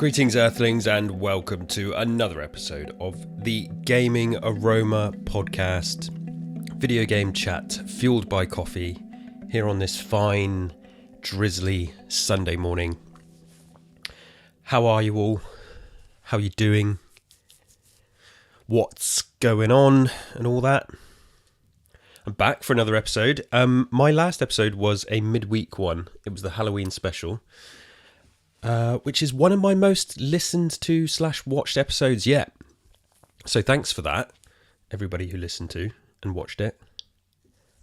Greetings, Earthlings, and welcome to another episode of the Gaming Aroma podcast, video game chat fueled by coffee, here on this fine, drizzly Sunday morning. How are you all? How are you doing? What's going on and all that? I'm back for another episode. My last episode was a midweek one. It was the Halloween special. Which is one of my most listened to / watched episodes yet. So thanks for that, everybody who listened to and watched it.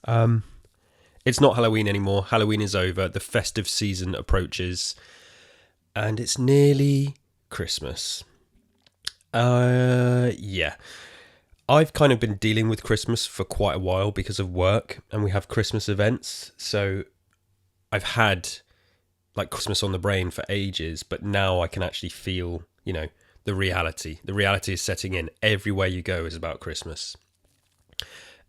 It's not Halloween anymore. Halloween is over. The festive season approaches. And it's nearly Christmas. Yeah. I've kind of been dealing with Christmas for quite a while because of work. And we have Christmas events. So I've had like Christmas on the brain for ages, but now I can actually feel, the reality. The reality is setting in. Everywhere you go is about Christmas.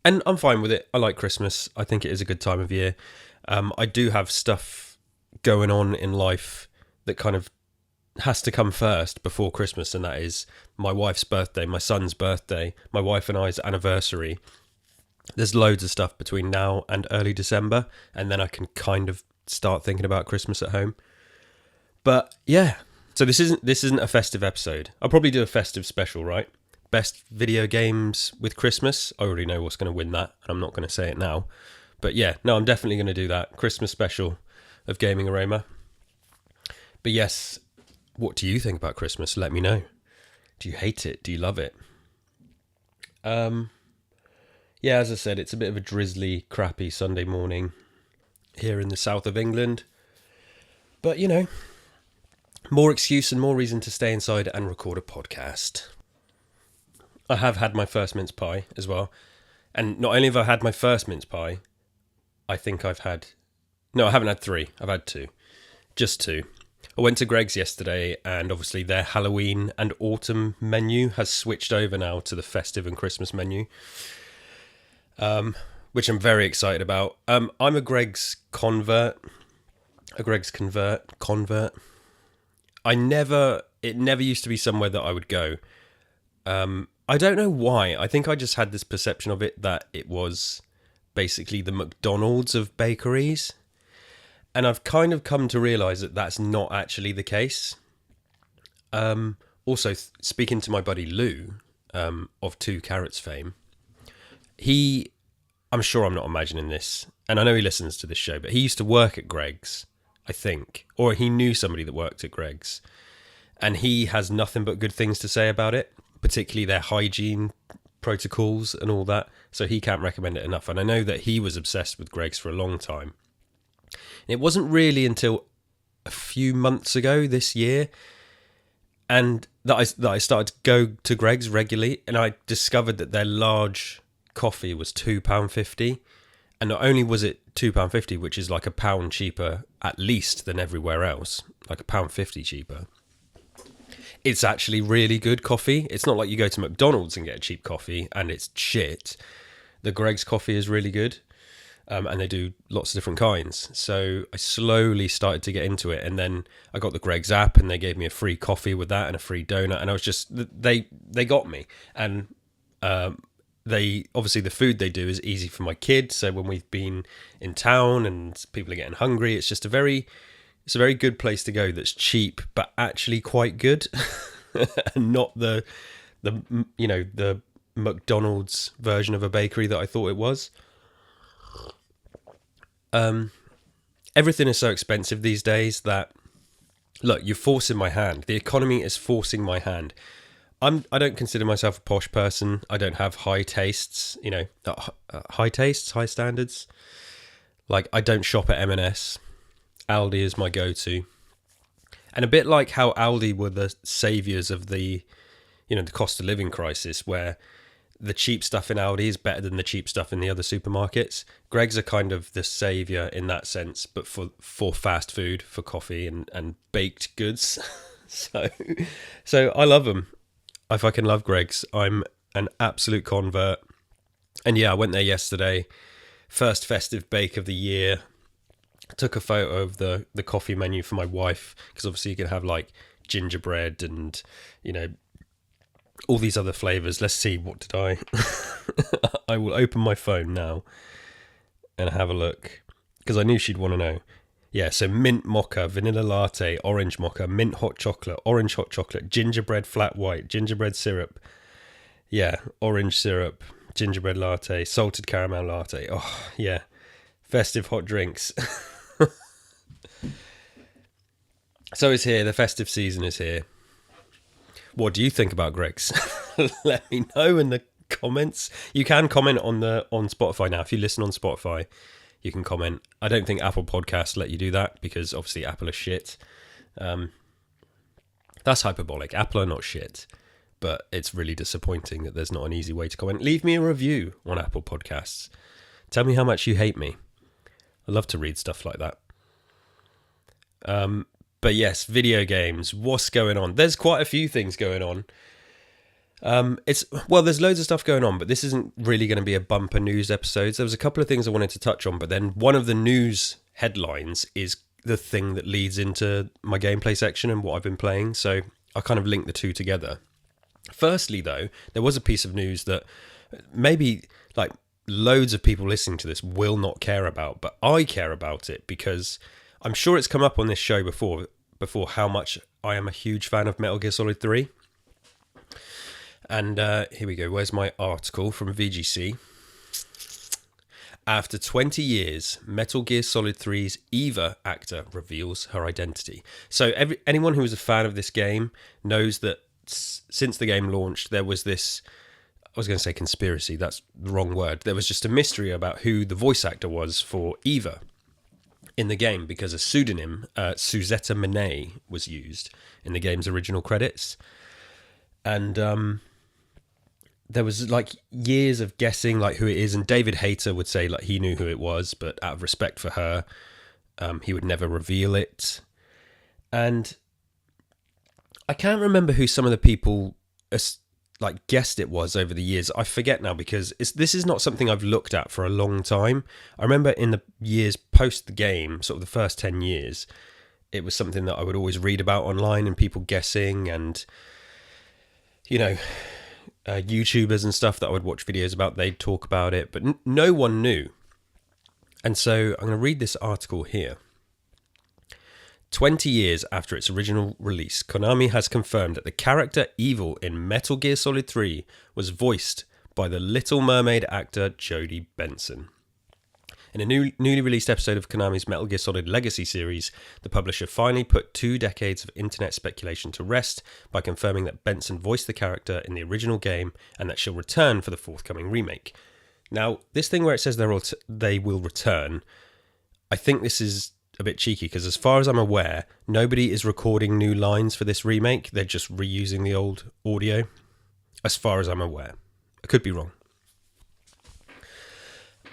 And I'm fine with it. I like Christmas. I think it is a good time of year. I do have stuff going on in life that kind of has to come first before Christmas, and that is my wife's birthday, my son's birthday, my wife and I's anniversary. There's loads of stuff between now and early December, and then I can kind of start thinking about Christmas at home. But yeah, so this isn't a festive episode. I'll probably do a festive special, right? Best video games with Christmas. I already know what's going to win that, and I'm not going to say it now. But yeah, no, I'm definitely going to do that Christmas special of Gaming Aroma. But yes, what do you think about Christmas? Let me know. Do you hate it? Do you love it? Yeah, as I said, it's a bit of a drizzly, crappy Sunday morning here in the south of England. But, more excuse and more reason to stay inside and record a podcast. I have had my first mince pie as well. And not only have I had my first mince pie, I think I haven't had 3. I've had 2. Just 2. I went to Greggs yesterday, and obviously their Halloween and autumn menu has switched over now to the festive and Christmas menu. Which I'm very excited about. I'm a Greggs convert. It never used to be somewhere that I would go. I don't know why. I think I just had this perception of it that it was basically the McDonald's of bakeries. And I've kind of come to realise that that's not actually the case. Also, speaking to my buddy Lou, of 2 Carrots fame, I'm sure I'm not imagining this, and I know he listens to this show, but he used to work at Greggs, I think, or he knew somebody that worked at Greggs, and he has nothing but good things to say about it, particularly their hygiene protocols and all that, so he can't recommend it enough. And I know that he was obsessed with Greggs for a long time. It wasn't really until a few months ago this year and that I started to go to Greggs regularly, and I discovered that their large coffee was £2.50, and not only was it £2.50, which is like £1 cheaper at least than everywhere else, like £1.50 cheaper, it's actually really good coffee. It's not like you go to McDonald's and get a cheap coffee and it's shit. The Greggs coffee is really good, and they do lots of different kinds. So I slowly started to get into it, and then I got the Greggs app, and they gave me a free coffee with that and a free donut, and I was just, they got me. And they obviously, the food they do is easy for my kids. So when we've been in town and people are getting hungry, it's a very good place to go that's cheap but actually quite good, and not the McDonald's version of a bakery that I thought it was. Everything is so expensive these days that, look, you're forcing my hand. The economy is forcing my hand. I don't consider myself a posh person. I don't have high tastes, high standards. Like, I don't shop at M&S. Aldi is my go-to. And a bit like how Aldi were the saviours of the cost of living crisis, where the cheap stuff in Aldi is better than the cheap stuff in the other supermarkets. Greggs are kind of the saviour in that sense, but for fast food, for coffee and baked goods. So I love them. I fucking love Greggs. I'm an absolute convert. And yeah, I went there yesterday. First festive bake of the year. Took a photo of the coffee menu for my wife, because obviously you can have like gingerbread and, you know, all these other flavours. Let's see, what did I... I will open my phone now and have a look, because I knew she'd want to know. Yeah, so mint mocha, vanilla latte, orange mocha, mint hot chocolate, orange hot chocolate, gingerbread flat white, gingerbread syrup. Yeah, orange syrup, gingerbread latte, salted caramel latte. Oh, yeah. Festive hot drinks. So it's here. The festive season is here. What do you think about Greg's? Let me know in the comments. You can comment on Spotify now. If you listen on Spotify, you can comment. I don't think Apple Podcasts let you do that, because obviously Apple is shit. That's hyperbolic. Apple are not shit. But it's really disappointing that there's not an easy way to comment. Leave me a review on Apple Podcasts. Tell me how much you hate me. I love to read stuff like that. But yes, video games. What's going on? There's quite a few things going on. There's loads of stuff going on, but this isn't really going to be a bumper news episode. There was a couple of things I wanted to touch on, but then one of the news headlines is the thing that leads into my gameplay section and what I've been playing. So I kind of linked the two together. Firstly, though, there was a piece of news that maybe like loads of people listening to this will not care about, but I care about it because I'm sure it's come up on this show before how much I am a huge fan of Metal Gear Solid 3. And here we go. Where's my article from VGC? After 20 years, Metal Gear Solid 3's Eva actor reveals her identity. So anyone who was a fan of this game knows that since the game launched, there was this, I was going to say conspiracy, that's the wrong word. There was just a mystery about who the voice actor was for Eva in the game, because a pseudonym, Suzetta Monet, was used in the game's original credits. And there was like years of guessing like who it is, and David Hayter would say like he knew who it was, but out of respect for her, he would never reveal it. And I can't remember who some of the people like guessed it was over the years. I forget now, because this is not something I've looked at for a long time. I remember in the years post the game, sort of the first 10 years, it was something that I would always read about online and people guessing, and you know, YouTubers and stuff that I would watch videos about, they'd talk about it, but no one knew. And so I'm going to read this article here. 20 years after its original release, Konami has confirmed that the character Evil in Metal Gear Solid 3 was voiced by the Little Mermaid actor Jodie Benson. In a newly released episode of Konami's Metal Gear Solid Legacy series, the publisher finally put 2 decades of internet speculation to rest by confirming that Benson voiced the character in the original game and that she'll return for the forthcoming remake. Now, this thing where it says they will return, I think this is a bit cheeky, because as far as I'm aware, nobody is recording new lines for this remake. They're just reusing the old audio, as far as I'm aware. I could be wrong.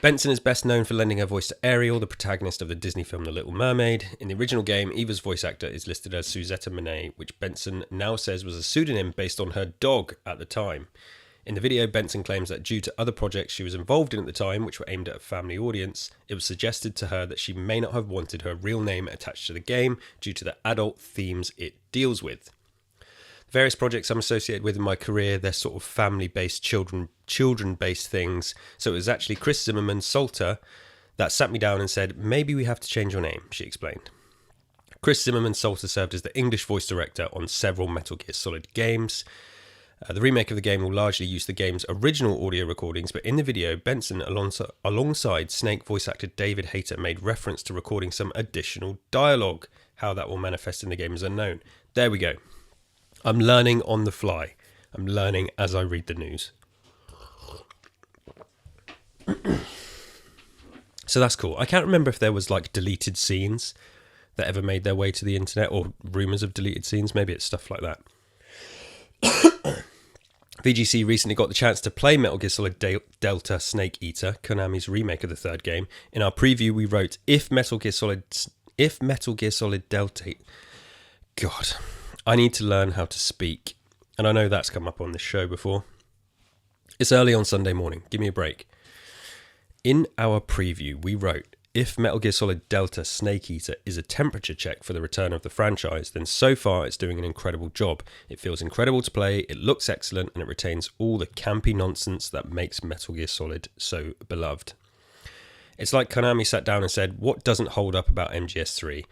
Benson is best known for lending her voice to Ariel, the protagonist of the Disney film The Little Mermaid. In the original game, Eva's voice actor is listed as Suzetta Monet, which Benson now says was a pseudonym based on her dog at the time. In the video, Benson claims that due to other projects she was involved in at the time, which were aimed at a family audience, it was suggested to her that she may not have wanted her real name attached to the game due to the adult themes it deals with. Various projects I'm associated with in my career, they're sort of family-based, children-based things. So it was actually Chris Zimmerman Salter that sat me down and said, maybe we have to change your name, she explained. Chris Zimmerman Salter served as the English voice director on several Metal Gear Solid games. The remake of the game will largely use the game's original audio recordings, but in the video, Benson, alongside Snake voice actor David Hayter, made reference to recording some additional dialogue. How that will manifest in the game is unknown. There we go. I'm learning on the fly. I'm learning as I read the news. So that's cool. I can't remember if there was like deleted scenes that ever made their way to the internet, or rumours of deleted scenes. Maybe it's stuff like that. VGC recently got the chance to play Metal Gear Solid Delta Snake Eater, Konami's remake of the third game. In our preview, we wrote, if Metal Gear Solid Delta... God, I need to learn how to speak. And I know that's come up on this show before. It's early on Sunday morning. Give me a break. In our preview, we wrote, if Metal Gear Solid Delta Snake Eater is a temperature check for the return of the franchise, then so far it's doing an incredible job. It feels incredible to play, it looks excellent, and it retains all the campy nonsense that makes Metal Gear Solid so beloved. It's like Konami sat down and said, what doesn't hold up about MGS 3?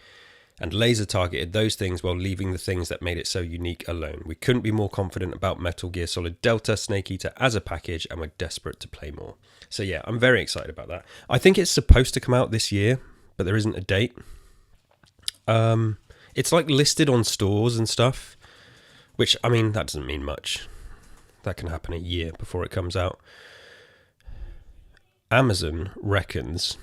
And laser targeted those things while leaving the things that made it so unique alone. We couldn't be more confident about Metal Gear Solid Delta Snake Eater as a package, and we're desperate to play more. So yeah, I'm very excited about that. I think it's supposed to come out this year, but there isn't a date. It's like listed on stores and stuff, which, I mean, that doesn't mean much. That can happen a year before it comes out. Amazon reckons...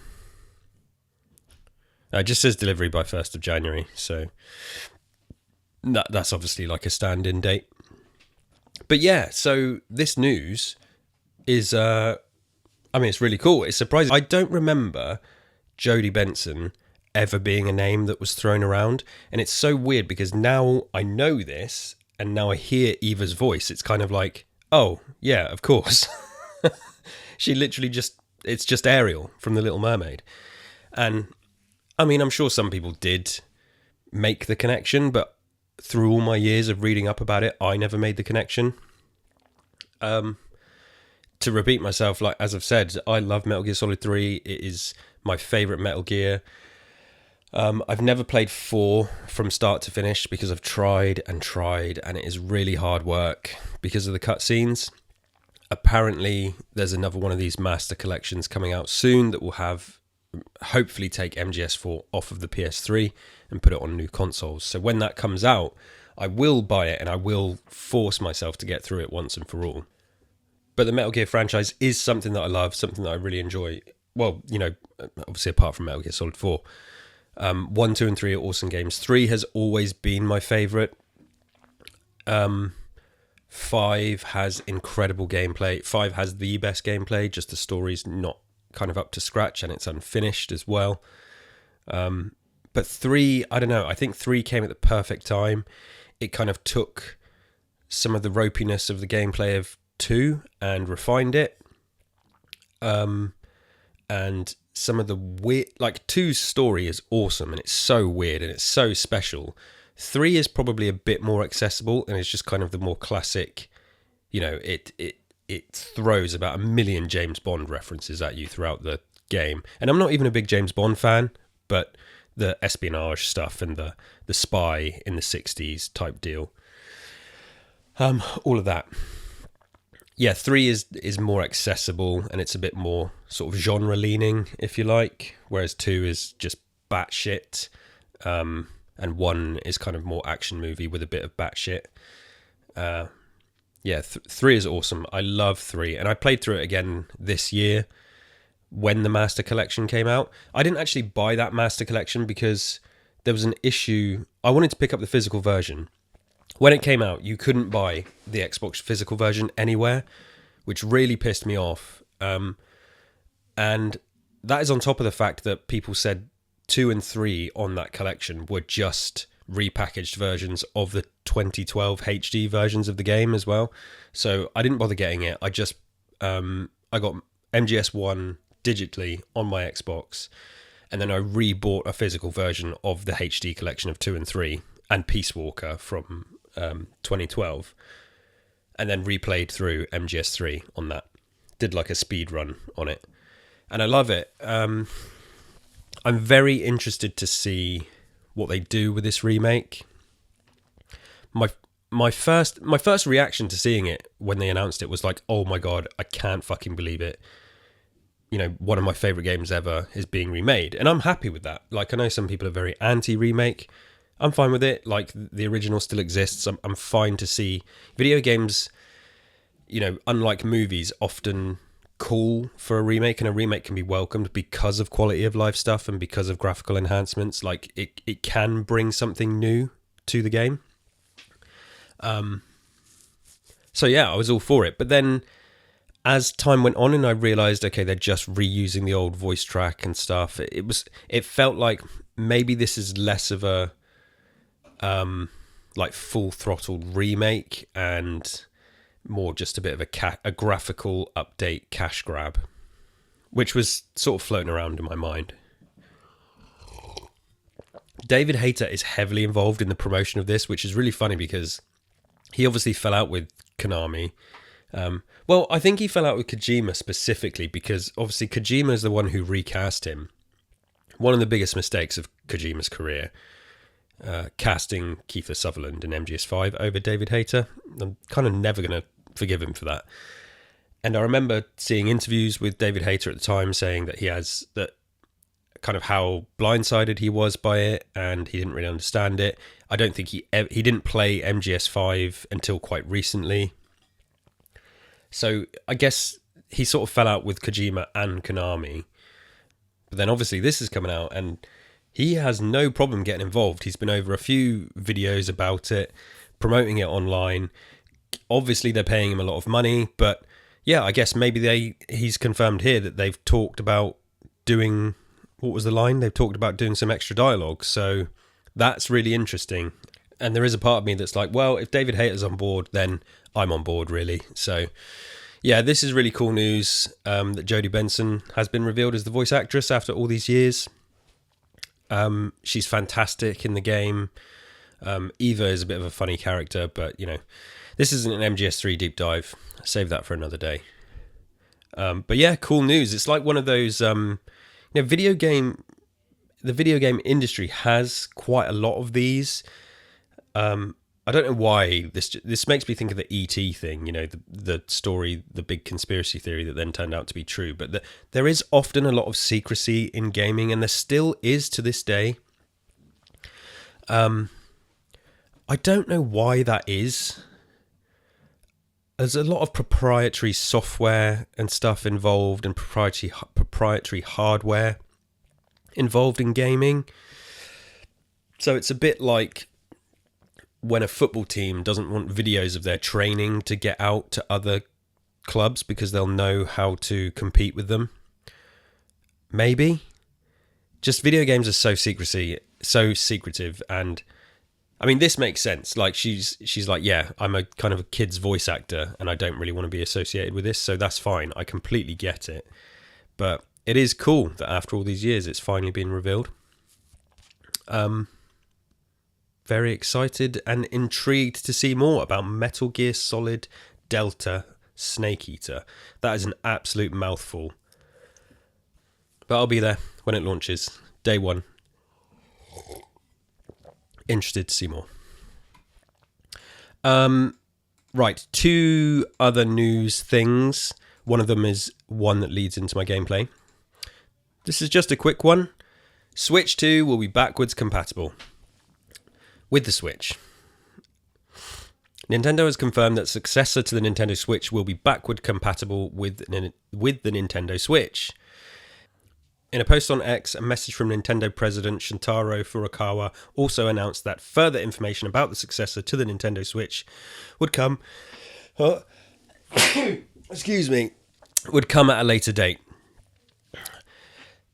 it just says delivery by 1st of January, so that's obviously like a stand-in date. But yeah, so this news is, it's really cool. It's surprising. I don't remember Jodie Benson ever being a name that was thrown around, and it's so weird because now I know this, and now I hear Eva's voice. It's kind of like, oh, yeah, of course. She literally it's just Ariel from The Little Mermaid. And... I mean, I'm sure some people did make the connection, but through all my years of reading up about it, I never made the connection. To repeat myself, like as I've said, I love Metal Gear Solid 3. It is my favourite Metal Gear. I've never played 4 from start to finish because I've tried, and it is really hard work because of the cutscenes. Apparently, there's another one of these master collections coming out soon that will hopefully take MGS4 off of the PS3 and put it on new consoles. So when that comes out, I will buy it and I will force myself to get through it once and for all. But the Metal Gear franchise is something that I love, something that I really enjoy. Well, obviously apart from Metal Gear Solid 4. 1, 2 and 3 are awesome games. 3 has always been my favourite. 5 has incredible gameplay. 5 has the best gameplay, just the story's not kind of up to scratch and it's unfinished as well. But 3, I don't know, I think 3 came at the perfect time. It kind of took some of the ropiness of the gameplay of 2 and refined it. And some of the weird, like 2's story is awesome and it's so weird and it's so special. 3 is probably a bit more accessible and it's just kind of the more classic, it throws about 1 million James Bond references at you throughout the game. And I'm not even a big James Bond fan, but the espionage stuff and the spy in the 60s type deal. All of that. Yeah, 3 is more accessible and it's a bit more sort of genre leaning, if you like, whereas 2 is just batshit. And 1 is kind of more action movie with a bit of batshit. Yeah, 3 is awesome. I love 3. And I played through it again this year when the Master Collection came out. I didn't actually buy that Master Collection because there was an issue. I wanted to pick up the physical version. When it came out, you couldn't buy the Xbox physical version anywhere, which really pissed me off. And that is on top of the fact that people said 2 and 3 on that collection were just repackaged versions of the 2012 HD versions of the game as well. So I didn't bother getting it. I just I got MGS1 digitally on my Xbox, and then I rebought a physical version of the HD collection of 2 and 3 and Peace Walker from 2012, and then replayed through MGS3 on that. Did like a speed run on it, and I love it. I'm very interested to see what they do with this remake. My first reaction to seeing it when they announced it was like, oh my god, I can't fucking believe it. One of my favourite games ever is being remade. And I'm happy with that. Like, I know some people are very anti-remake. I'm fine with it. Like, the original still exists. I'm fine to see video games, unlike movies, often call for a remake, and a remake can be welcomed because of quality of life stuff and because of graphical enhancements. Like, it can bring something new to the game. So yeah, I was all for it. But then as time went on and I realized, okay, they're just reusing the old voice track and stuff, it felt like maybe this is less of a like full throttle remake and more just a bit of a graphical update cash grab, which was sort of floating around in my mind. David Hayter is heavily involved in the promotion of this, which is really funny because he obviously fell out with Konami. Well, I think he fell out with Kojima specifically because obviously Kojima is the one who recast him. One of the biggest mistakes of Kojima's career, casting Kiefer Sutherland in MGS5 over David Hayter. I'm kind of never going to forgive him for that. And I remember seeing interviews with David Hayter at the time saying that he has that kind of how blindsided he was by it and he didn't really understand it. I don't think he didn't play MGS5 until quite recently. So I guess he sort of fell out with Kojima and Konami. But then obviously this is coming out and he has no problem getting involved. He's been over a few videos about it, promoting it online. Obviously they're paying him a lot of money, but yeah, I guess maybe he's confirmed here that they've talked about doing, what was the line? They've talked about doing some extra dialogue. So that's really interesting. And there is a part of me that's like, well, if David Hayter's on board, then I'm on board, really. So yeah, this is really cool news that Jodie Benson has been revealed as the voice actress after all these years. She's fantastic in the game. Eva is a bit of a funny character, but you know, this isn't an MGS3 deep dive. Save that for another day. But yeah, cool news. It's like one of those, the video game industry has quite a lot of these. I don't know why this makes me think of the E.T. thing, the story, the big conspiracy theory that then turned out to be true. But there is often a lot of secrecy in gaming, and there still is to this day. I don't know why that is. There's a lot of proprietary software and stuff involved, and proprietary hardware involved in gaming. So it's a bit like when a football team doesn't want videos of their training to get out to other clubs because they'll know how to compete with them. Maybe. Just video games are so secretive, and I mean, this makes sense. Like she's like, yeah, I'm a kind of a kid's voice actor and I don't really want to be associated with this, so that's fine. I completely get it. But it is cool that after all these years it's finally been revealed. Very excited and intrigued to see more about Metal Gear Solid Delta Snake Eater. That is an absolute mouthful. But I'll be there when it launches. Day one. Interested to see more. Right, two other news things. One of them is one that leads into my gameplay. This is just a quick one. Switch 2 will be backwards compatible with the Switch. Nintendo has confirmed that successor to the Nintendo Switch will be backward compatible with the Nintendo Switch. In a post on X, a message from Nintendo President Shintaro Furukawa also announced that further information about the successor to the Nintendo Switch would come would come at a later date.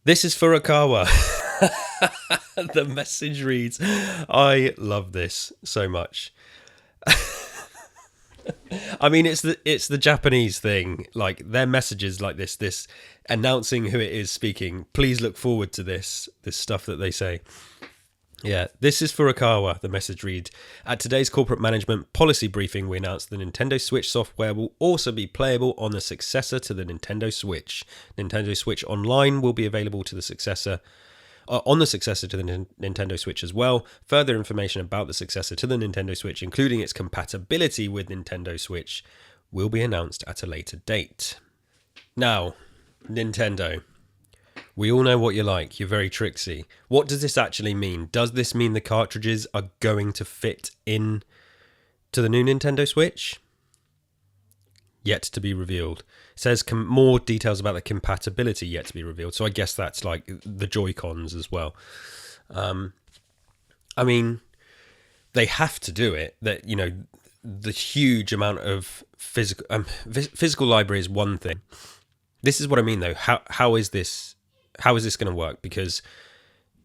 This is Furukawa. The message reads, I love this so much. I mean, it's the Japanese thing. Like, their messages like this announcing who it is speaking. Please look forward to this stuff that they say. Yeah, this is Furukawa, the message reads. At today's corporate management policy briefing, we announced the Nintendo Switch software will also be playable on the successor to the Nintendo Switch. Nintendo Switch Online will be available to the successor on the successor to the Nintendo Switch as well. Further information about the successor to the Nintendo Switch, including its compatibility with Nintendo Switch, will be announced at a later date. Now, Nintendo, we all know what you're like. You're very tricksy. What does this actually mean? Does this mean the cartridges are going to fit in to the new Nintendo Switch? Yet to be revealed. It says more details about the compatibility yet to be revealed. So I guess that's like the Joy-Cons as well. I mean, they have to do it. That, the huge amount of physical library is one thing. This is what I mean, though. How is this going to work? Because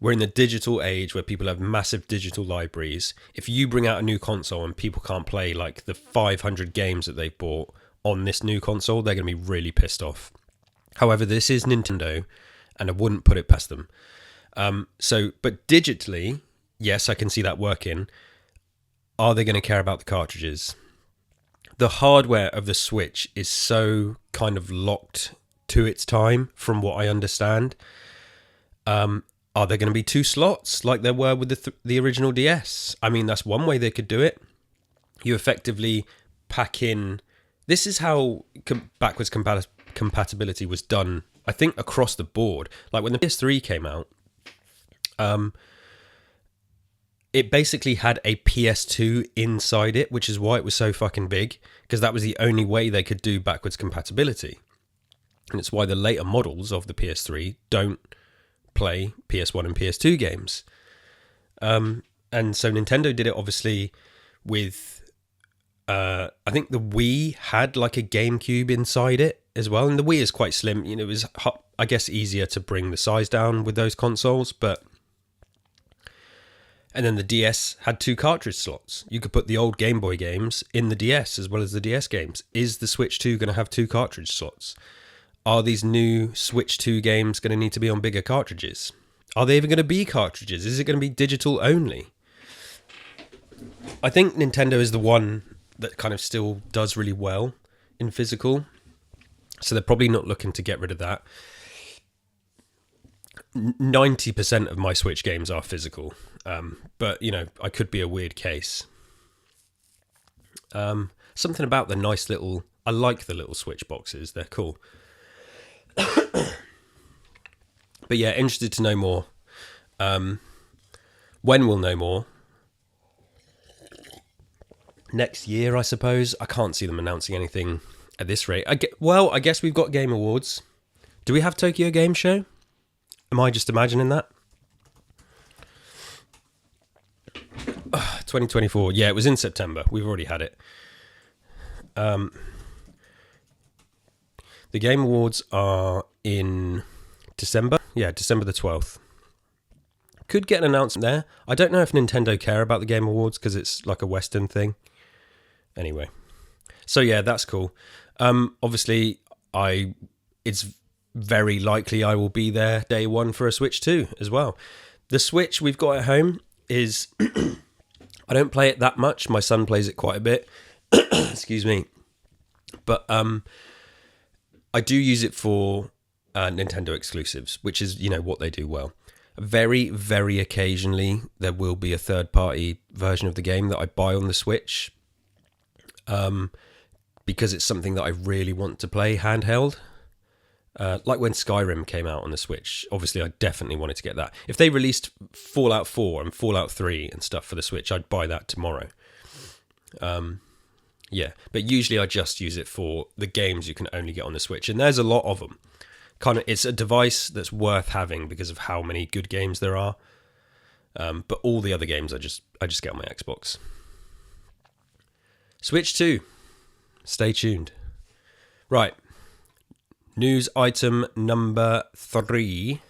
we're in the digital age where people have massive digital libraries. If you bring out a new console and people can't play like the 500 games that they've bought on this new console, they're going to be really pissed off. However, this is Nintendo, and I wouldn't put it past them. But digitally, yes, I can see that working. Are they going to care about the cartridges? The hardware of the Switch is so kind of locked to its time, from what I understand. Are there going to be 2 slots like there were with the original DS? I mean, that's one way they could do it. You effectively pack in... This is how backwards compatibility was done, I think, across the board. Like when the PS3 came out, it basically had a PS2 inside it, which is why it was so fucking big, because that was the only way they could do backwards compatibility. And it's why the later models of the PS3 don't play PS1 and PS2 games. And so Nintendo did it obviously with... I think the Wii had like a GameCube inside it as well. And the Wii is quite slim. You know, it was, I guess, easier to bring the size down with those consoles, but... And then the DS had 2 cartridge slots. You could put the old Game Boy games in the DS as well as the DS games. Is the Switch 2 going to have 2 cartridge slots? Are these new Switch 2 games going to need to be on bigger cartridges? Are they even going to be cartridges? Is it going to be digital only? I think Nintendo is the one that kind of still does really well in physical. So they're probably not looking to get rid of that. 90% of my Switch games are physical, but you know, I could be a weird case. Something about the nice little... I like the little Switch boxes, they're cool. But yeah, interested to know more. When we'll know more? Next year, I suppose. I can't see them announcing anything at this rate. I guess we've got Game Awards. Do we have Tokyo Game Show? Am I just imagining that? 2024. Yeah, it was in September. We've already had it. The Game Awards are in December. Yeah, December the 12th. Could get an announcement there. I don't know if Nintendo care about the Game Awards because it's like a Western thing. Anyway. So yeah, that's cool. Obviously, it's very likely I will be there day one for a Switch 2 as well. The Switch we've got at home is... I don't play it that much. My son plays it quite a bit. Excuse me. But I do use it for Nintendo exclusives, which is, you know, what they do well. Very, very occasionally, there will be a third-party version of the game that I buy on the Switch because it's something that I really want to play handheld. Like when Skyrim came out on the Switch, obviously I definitely wanted to get that. If they released Fallout 4 and Fallout 3 and stuff for the Switch, I'd buy that tomorrow. Yeah, but usually I just use it for the games you can only get on the Switch, and there's a lot of them. It's a device that's worth having because of how many good games there are. But all the other games I just get on my Xbox. Switch 2. Stay tuned. Right. News item number 3.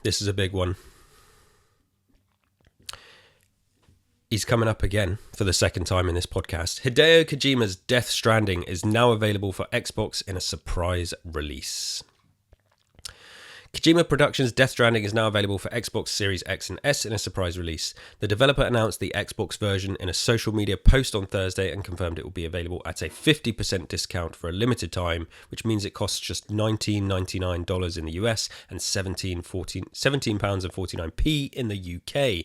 This is a big one. He's coming up again for the second time in this podcast. Hideo Kojima's Death Stranding is now available for Xbox in a surprise release. Kojima Productions' Death Stranding is now available for Xbox Series X and S in a surprise release. The developer announced the Xbox version in a social media post on Thursday and confirmed it will be available at a 50% discount for a limited time, which means it costs just $19.99 in the US and £17.49 in the UK.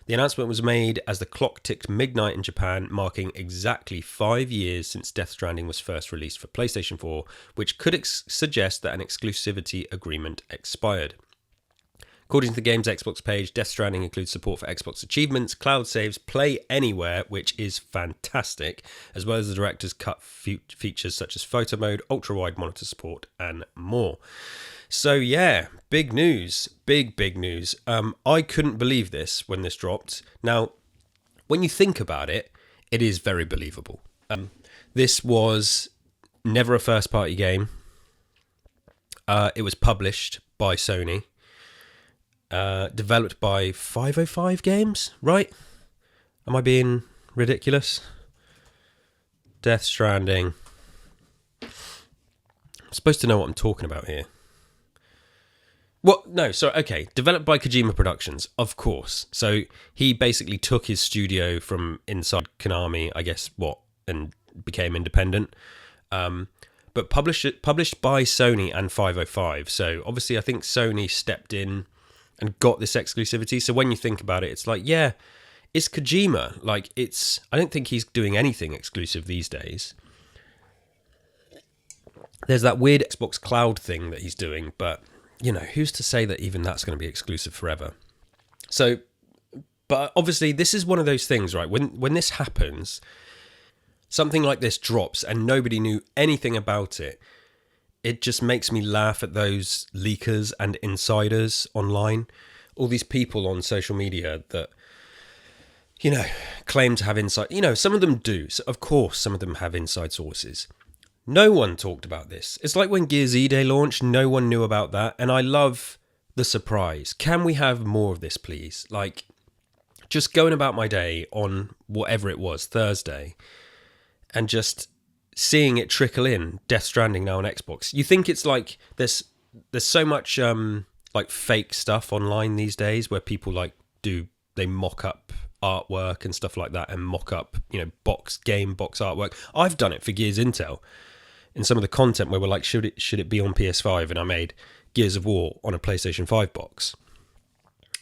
The announcement was made as the clock ticked midnight in Japan, marking exactly 5 years since Death Stranding was first released for PlayStation 4, which could suggest that an exclusivity agreement expired. According to the game's Xbox page, Death Stranding includes support for Xbox achievements, cloud saves, play anywhere, which is fantastic, as well as the director's cut features such as photo mode, ultra-wide monitor support, and more. So yeah, big news, big news. I couldn't believe this when this dropped. Now, when you think about it, it is very believable. This was never a first-party game. It was published by Sony, developed by 505 Games, right? Am I being ridiculous? Death Stranding. I'm supposed to know what I'm talking about here. Well, no, so, okay, developed by Kojima Productions, of course. So he basically took his studio from inside Konami, I guess, and became independent. But published by Sony and 505. So obviously I think Sony stepped in and got this exclusivity. So when you think about it, it's like, yeah, it's Kojima. Like, I don't think he's doing anything exclusive these days. There's that weird Xbox Cloud thing that he's doing, but, who's to say that even that's going to be exclusive forever? So, but obviously this is one of those things, right? When this happens, something like this drops and nobody knew anything about it, it just makes me laugh at those leakers and insiders online. All these people on social media that, claim to have inside... some of them do. So of course, some of them have inside sources. No one talked about this. It's like when Gears E-Day launched, no one knew about that. And I love the surprise. Can we have more of this, please? Like, just going about my day on whatever it was, Thursday, and just seeing it trickle in, Death Stranding now on Xbox. You think it's like there's so much like fake stuff online these days where people they mock up artwork and stuff like that and mock up box artwork. I've done it for Gears Intel in some of the content where we're like, should it be on PS5, and I made Gears of War on a PlayStation 5 box,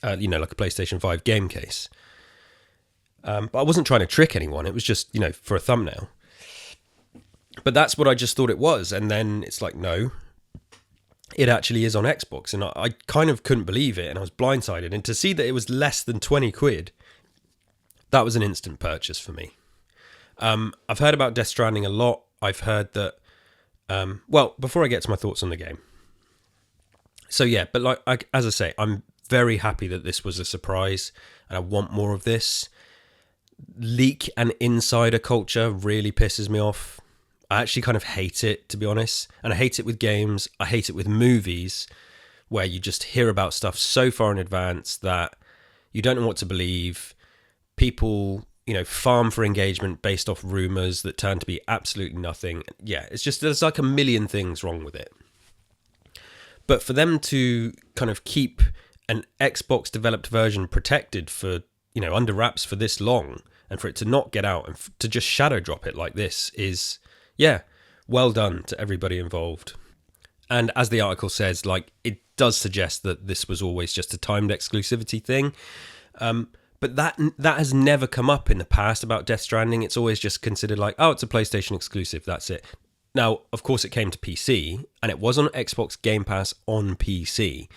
like a PlayStation 5 game case. But I wasn't trying to trick anyone. It was just for a thumbnail. But that's what I just thought it was. And then it's like, no, it actually is on Xbox. And I kind of couldn't believe it. And I was blindsided. And to see that it was less than 20 quid, that was an instant purchase for me. I've heard about Death Stranding a lot. I've heard that, before I get to my thoughts on the game. So yeah, but as I say, I'm very happy that this was a surprise. And I want more of this. Leak and insider culture really pisses me off. I actually kind of hate it, to be honest. And I hate it with games. I hate it with movies, where you just hear about stuff so far in advance that you don't know what to believe. People, farm for engagement based off rumours that turn to be absolutely nothing. Yeah, there's like a million things wrong with it. But for them to kind of keep an Xbox developed version protected for, under wraps for this long, and for it to not get out and to just shadow drop it like this is, yeah, well done to everybody involved. And as the article says, it does suggest that this was always just a timed exclusivity thing. But that has never come up in the past about Death Stranding. It's always just considered like, oh, it's a PlayStation exclusive, that's it. Now, of course, it came to PC, and it was on Xbox Game Pass on PC.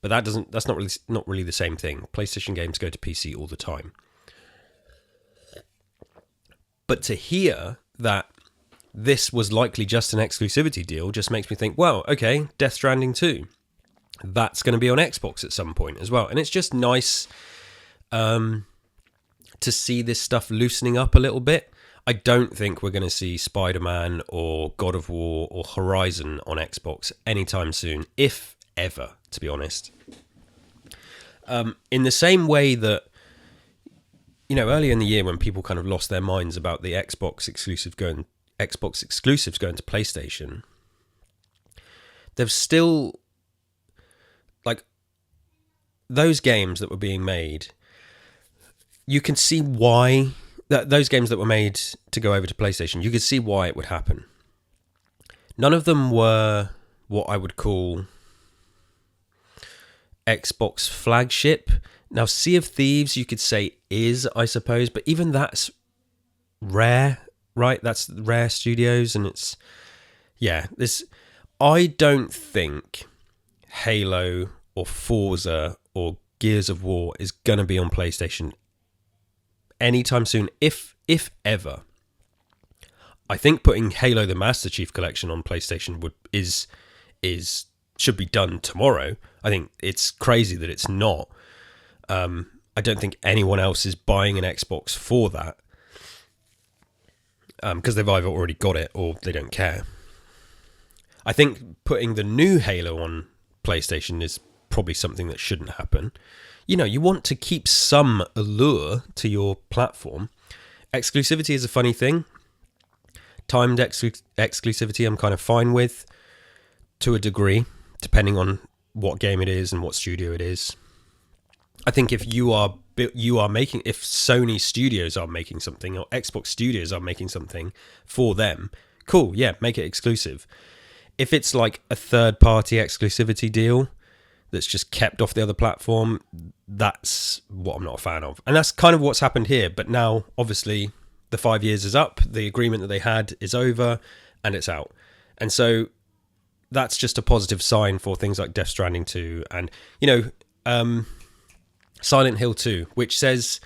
But that's not really the same thing. PlayStation games go to PC all the time. But to hear that this was likely just an exclusivity deal just makes me think, well, okay, Death Stranding 2. That's going to be on Xbox at some point as well. And it's just nice to see this stuff loosening up a little bit. I don't think we're going to see Spider-Man or God of War or Horizon on Xbox anytime soon, if ever, to be honest. In the same way that, earlier in the year when people kind of lost their minds about the Xbox exclusives going to PlayStation, there's still, those games that were being made, you can see why, those games that were made to go over to PlayStation, you could see why it would happen. None of them were what I would call Xbox flagship. Now, Sea of Thieves, you could say is, I suppose, but even that's Rare, right? That's Rare Studios, and it's, I don't think Halo or Forza or Gears of War is going to be on PlayStation anytime soon, if ever. I think putting Halo the Master Chief Collection on PlayStation should be done tomorrow. I think it's crazy that it's not. I don't think anyone else is buying an Xbox for that, because they've either already got it or they don't care. I think putting the new Halo on PlayStation is probably something that shouldn't happen. You want to keep some allure to your platform. Exclusivity is a funny thing. Timed exclusivity I'm kind of fine with, to a degree, depending on what game it is and what studio it is. I think if if Sony Studios are making something or Xbox Studios are making something for them, cool, yeah, make it exclusive. If it's like a third-party exclusivity deal that's just kept off the other platform, that's what I'm not a fan of. And that's kind of what's happened here. But now, obviously, the 5 years is up, the agreement that they had is over, and it's out. And so that's just a positive sign for things like Death Stranding 2 and, Silent Hill 2, which says,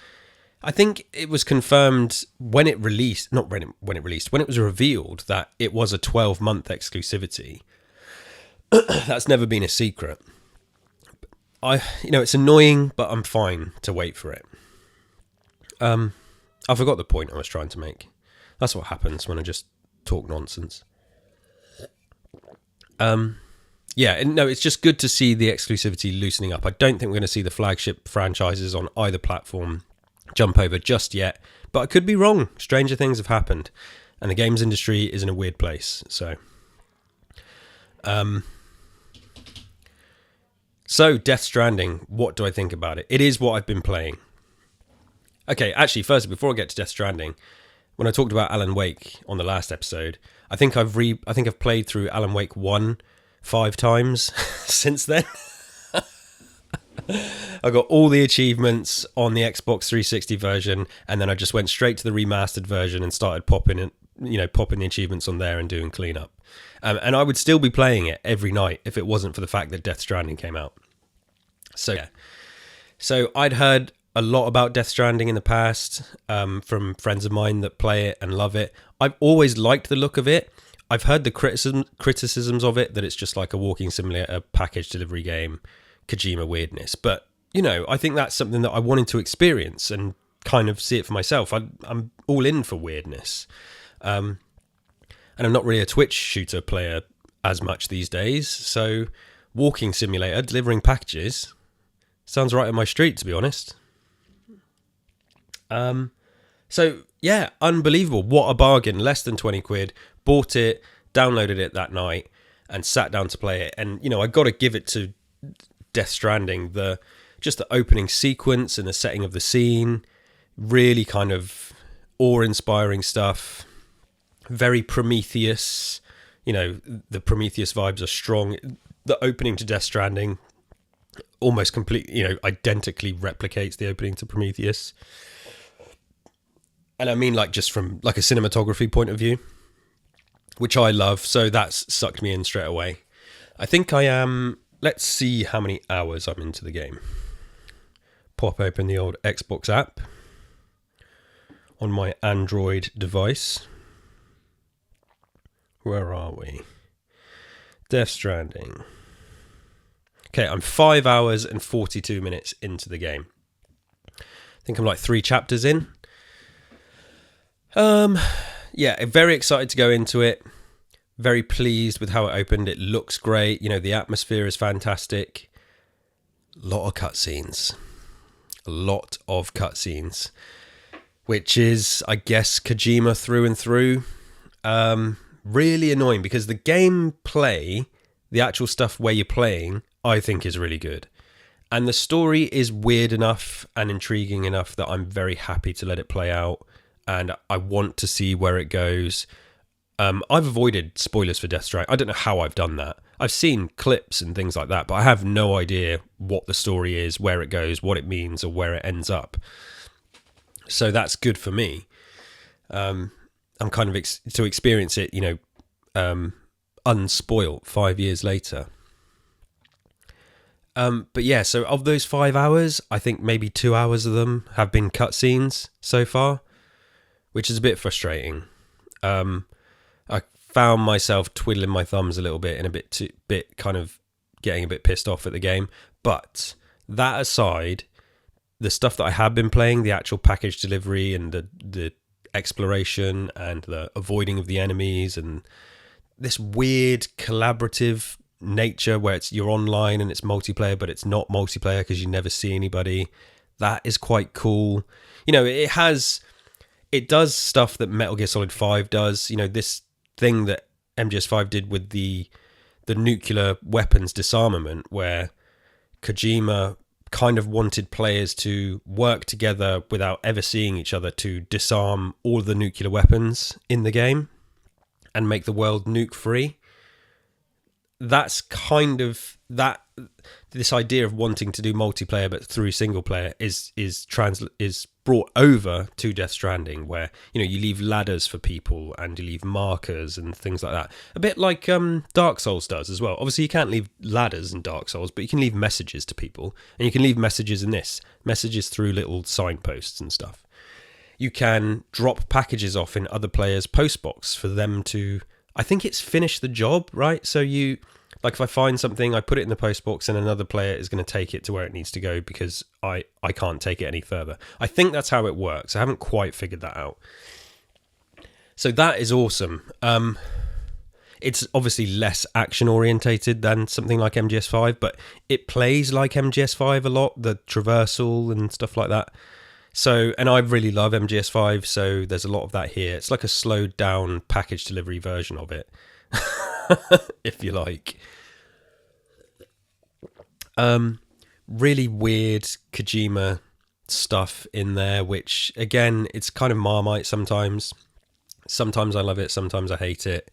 I think it was confirmed when it released, not when it released, when it was revealed that it was a 12-month exclusivity. That's never been a secret. It's annoying, but I'm fine to wait for it. I forgot the point I was trying to make. That's what happens when I just talk nonsense. It's just good to see the exclusivity loosening up. I don't think we're going to see the flagship franchises on either platform jump over just yet, but I could be wrong. Stranger things have happened, and the games industry is in a weird place. So Death Stranding, what do I think about it? It is what I've been playing. Okay, actually, first, before I get to Death Stranding, when I talked about Alan Wake on the last episode, I think I've played through Alan Wake 1 5 times since then. I got all the achievements on the Xbox 360 version, and then I just went straight to the remastered version and started popping the achievements on there and doing cleanup. And I would still be playing it every night if it wasn't for the fact that Death Stranding came out. So yeah. So I'd heard a lot about Death Stranding in the past from friends of mine that play it and love it. I've always liked the look of it. I've heard the criticisms of it, that it's just like a walking simulator, package delivery game, Kojima weirdness. But, I think that's something that I wanted to experience and kind of see it for myself. I'm all in for weirdness. And I'm not really a Twitch shooter player as much these days. So walking simulator, delivering packages, sounds right in my street, to be honest. So yeah, unbelievable. What a bargain. Less than 20 quid. Bought it, downloaded it that night, and sat down to play it. And, I got to give it to Death Stranding. Just the opening sequence and the setting of the scene, really kind of awe-inspiring stuff. Very Prometheus. The Prometheus vibes are strong. The opening to Death Stranding almost completely, identically replicates the opening to Prometheus. And I mean, just from a cinematography point of view, which I love. So that's sucked me in straight away. I think I am, let's see how many hours I'm into the game. Pop open the old Xbox app on my Android device. Where are we? Death Stranding. Okay, I'm 5 hours and 42 minutes into the game. I think I'm 3 chapters in. Very excited to go into it. Very pleased with how it opened. It looks great. The atmosphere is fantastic. A lot of cutscenes, which is, I guess, Kojima through and through. Really annoying because the gameplay, the actual stuff where you're playing, I think is really good. And the story is weird enough and intriguing enough that I'm very happy to let it play out. And I want to see where it goes. I've avoided spoilers for Death Stranding. I don't know how I've done that. I've seen clips and things like that, but I have no idea what the story is, where it goes, what it means, or where it ends up. So that's good for me. I'm kind of to experience it, unspoilt 5 years later. But yeah, so of those 5 hours, I think maybe 2 hours of them have been cutscenes so far, which is a bit frustrating. I found myself twiddling my thumbs a little bit and a bit kind of getting a bit pissed off at the game. But that aside, the stuff that I have been playing, the actual package delivery and the exploration and the avoiding of the enemies and this weird collaborative nature where you're online and it's multiplayer, but it's not multiplayer because you never see anybody. That is quite cool. It does stuff that Metal Gear Solid 5 does. This thing that MGS5 did with the the nuclear weapons disarmament, where Kojima kind of wanted players to work together without ever seeing each other to disarm all of the nuclear weapons in the game and make the world nuke free. That's kind of that. This idea of wanting to do multiplayer but through single player is brought over to Death Stranding, where you leave ladders for people and you leave markers and things like that. A bit like Dark Souls does as well. Obviously, you can't leave ladders in Dark Souls, but you can leave messages to people, and you can leave messages in this, messages through little signposts and stuff. You can drop packages off in other players' postbox for them to, I think it's finish the job, right? So like if I find something, I put it in the postbox and another player is going to take it to where it needs to go because I can't take it any further. I think that's how it works. I haven't quite figured that out. So that is awesome. It's obviously less action orientated than something like MGS5, but it plays like MGS5 a lot, the traversal and stuff like that. So, and I really love MGS5, so there's a lot of that here. It's like a slowed down package delivery version of it. If you like. Really weird Kojima stuff in there, which again, it's kind of Marmite sometimes. Sometimes I love it, sometimes I hate it.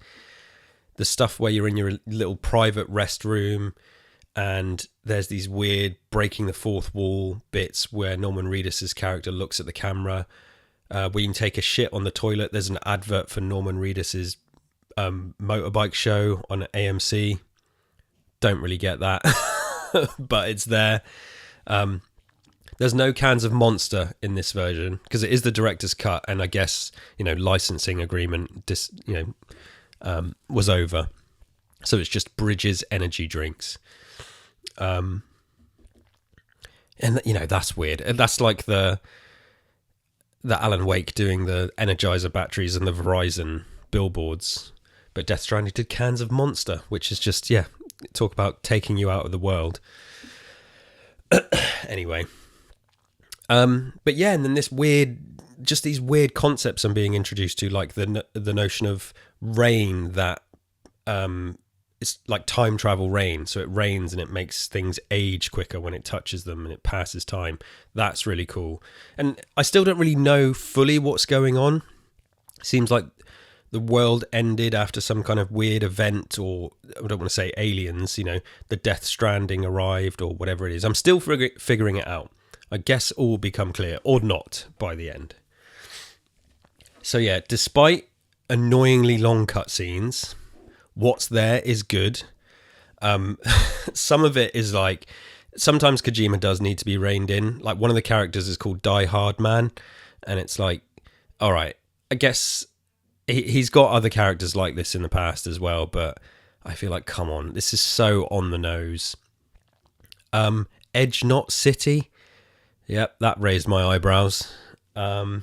The stuff where you're in your little private restroom and there's these weird breaking the fourth wall bits where Norman Reedus' character looks at the camera. Where you can take a shit on the toilet. There's an advert for Norman Reedus' motorbike show on AMC. Don't really get that, but it's there. There's no cans of Monster in this version because it is the director's cut, and I guess licensing agreement was over, so it's just Bridges energy drinks. And that's weird. And that's like the Alan Wake doing the Energizer batteries and the Verizon billboards. But Death Stranding did cans of Monster, which is just, talk about taking you out of the world. Anyway. But yeah, and then these weird concepts I'm being introduced to, like the notion of rain that it's like time travel rain. So it rains and it makes things age quicker when it touches them and it passes time. That's really cool. And I still don't really know fully what's going on. Seems like the world ended after some kind of weird event, or I don't want to say aliens, the Death Stranding arrived or whatever it is. I'm still figuring it out. I guess all will become clear, or not, by the end. So yeah, despite annoyingly long cutscenes, what's there is good. Some of it is like, sometimes Kojima does need to be reined in. Like one of the characters is called Die Hard Man, and it's like, all right, I guess he's got other characters like this in the past as well, but I feel like, come on, this is so on the nose. Edge Knot City. Yep, that raised my eyebrows. The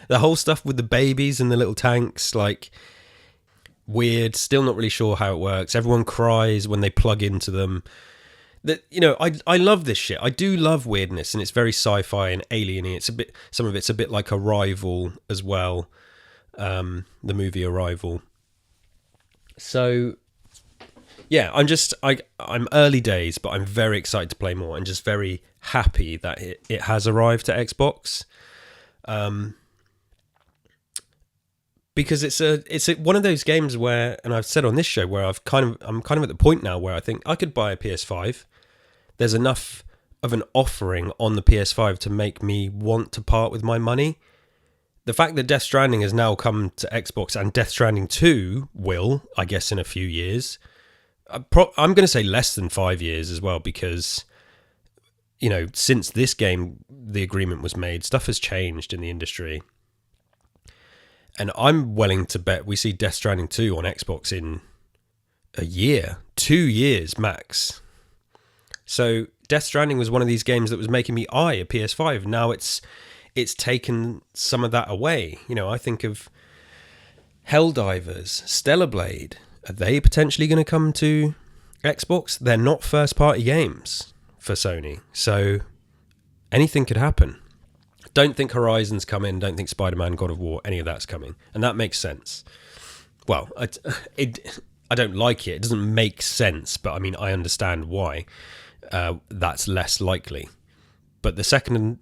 whole stuff with the babies and the little tanks, like, weird. Still not really sure how it works. Everyone cries when they plug into them. I love this shit. I do love weirdness, and it's very sci-fi and alien-y. Some of it's a bit like Arrival as well. The movie Arrival. So yeah, I'm early days, but I'm very excited to play more and just very happy that it has arrived to Xbox. Because it's one of those games where, and I've said on this show, where I'm kind of at the point now where I think I could buy a PS5. There's enough of an offering on the PS5 to make me want to part with my money. The fact that Death Stranding has now come to Xbox, and Death Stranding 2 will, I guess, in a few years. I'm going to say less than 5 years as well, because, since this game, the agreement was made, stuff has changed in the industry. And I'm willing to bet we see Death Stranding 2 on Xbox in a year, 2 years max. So Death Stranding was one of these games that was making me eye a PS5. Now it's taken some of that away. I think of Helldivers, Stellar Blade. Are they potentially going to come to Xbox? They're not first-party games for Sony, so anything could happen. Don't think Horizon's coming. Don't think Spider-Man, God of War, any of that's coming, and that makes sense. Well, I I don't like it. It doesn't make sense, but I mean, I understand why that's less likely. But the second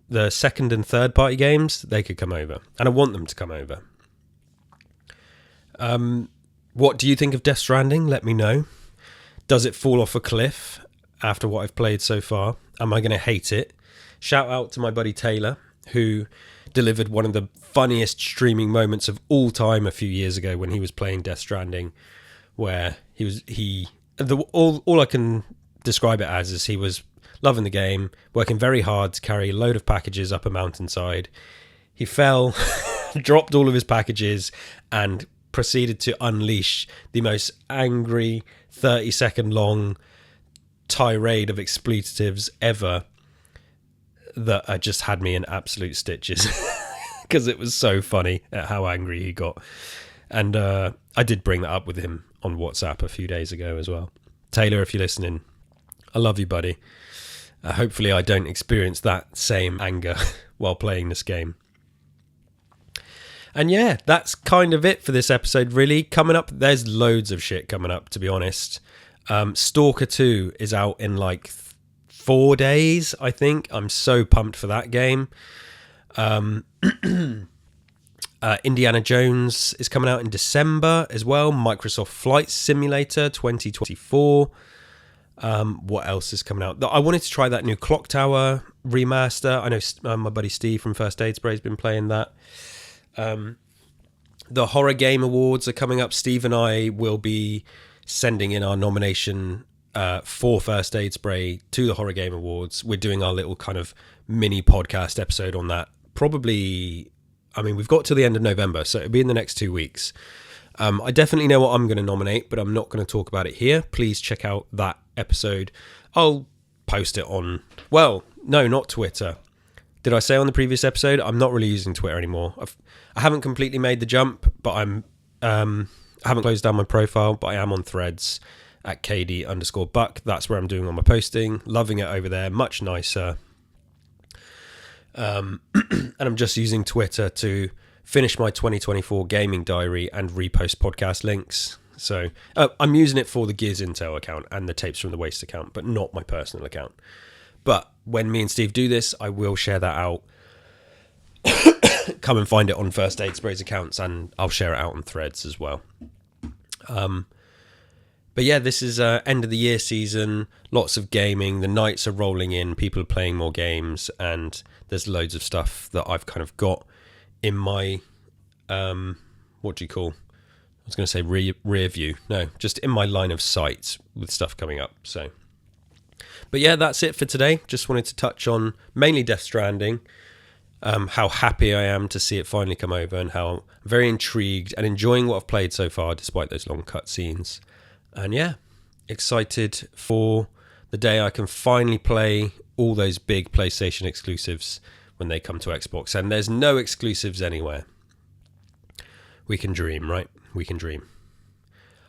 and third party games, they could come over, and I want them to come over. What do you think of Death Stranding? Let me know. Does it fall off a cliff after what I've played so far? Am I going to hate it? Shout out to my buddy Taylor, who delivered one of the funniest streaming moments of all time a few years ago when he was playing Death Stranding, where all I can describe it as is he was loving the game, working very hard to carry a load of packages up a mountainside. He fell, dropped all of his packages, and proceeded to unleash the most angry 30-second long tirade of expletives ever that just had me in absolute stitches because it was so funny at how angry he got. And I did bring that up with him on WhatsApp a few days ago as well. Taylor, if you're listening, I love you, buddy. Hopefully I don't experience that same anger while playing this game. And yeah, that's kind of it for this episode, really. Coming up, there's loads of shit coming up, to be honest. Stalker 2 is out in like 4 days, I think. I'm so pumped for that game. Indiana Jones is coming out in December as well. Microsoft Flight Simulator 2024. What else is coming out? I wanted to try that new Clock Tower remaster. I know my buddy Steve from First Aid Spray has been playing that. The Horror Game Awards are coming up. Steve and I will be sending in our nomination for First Aid Spray to the Horror Game Awards. We're doing our little kind of mini podcast episode on that. Probably, I mean, we've got till the end of November, so it'll be in the next 2 weeks. I definitely know what I'm going to nominate, but I'm not going to talk about it here. Please check out that episode. I'll post it on, well, no, not Twitter. Did I say on the previous episode? I'm not really using Twitter anymore. I haven't completely made the jump, but I haven't closed down my profile, but I am on Threads at KD_Buck. That's where I'm doing all my posting. Loving it over there. Much nicer. And I'm just using Twitter to finish my 2024 gaming diary and repost podcast links. So I'm using it for the Gears Intel account and the Tapes from the Waste account, but not my personal account. But when me and Steve do this, I will share that out. Come and find it on First Aid Spray's accounts, and I'll share it out on Threads as well. But yeah, this is end of the year season. Lots of gaming. The nights are rolling in. People are playing more games, and there's loads of stuff that I've kind of got in my what do you call? I was going to say rear view. No, just in my line of sight with stuff coming up. So. But yeah, that's it for today. Just wanted to touch on mainly Death Stranding, how happy I am to see it finally come over, and how I'm very intrigued and enjoying what I've played so far, despite those long cutscenes. And yeah, excited for the day I can finally play all those big PlayStation exclusives when they come to Xbox. And there's no exclusives anywhere. We can dream, right? We can dream.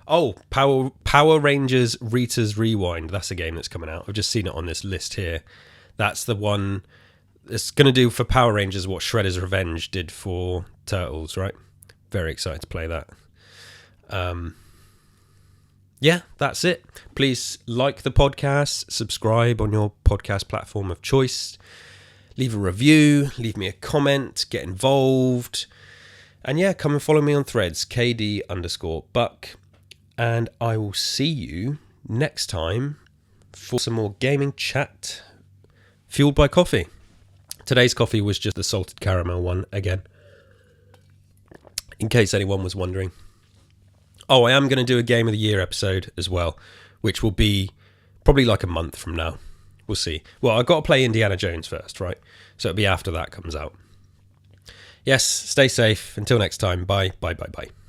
Oh, Power Rangers Rita's Rewind. That's a game that's coming out. I've just seen it on this list here. That's the one that's going to do for Power Rangers what Shredder's Revenge did for Turtles, right? Very excited to play that. Yeah, that's it. Please like the podcast, subscribe on your podcast platform of choice, leave a review, leave me a comment, get involved. And yeah, come and follow me on Threads, KD_Buck. And I will see you next time for some more gaming chat fueled by coffee. Today's coffee was just the salted caramel one again, in case anyone was wondering. Oh, I am going to do a Game of the Year episode as well, which will be probably like a month from now. We'll see. Well, I've got to play Indiana Jones first, right? So it'll be after that comes out. Yes, stay safe. Until next time. Bye, bye, bye, bye.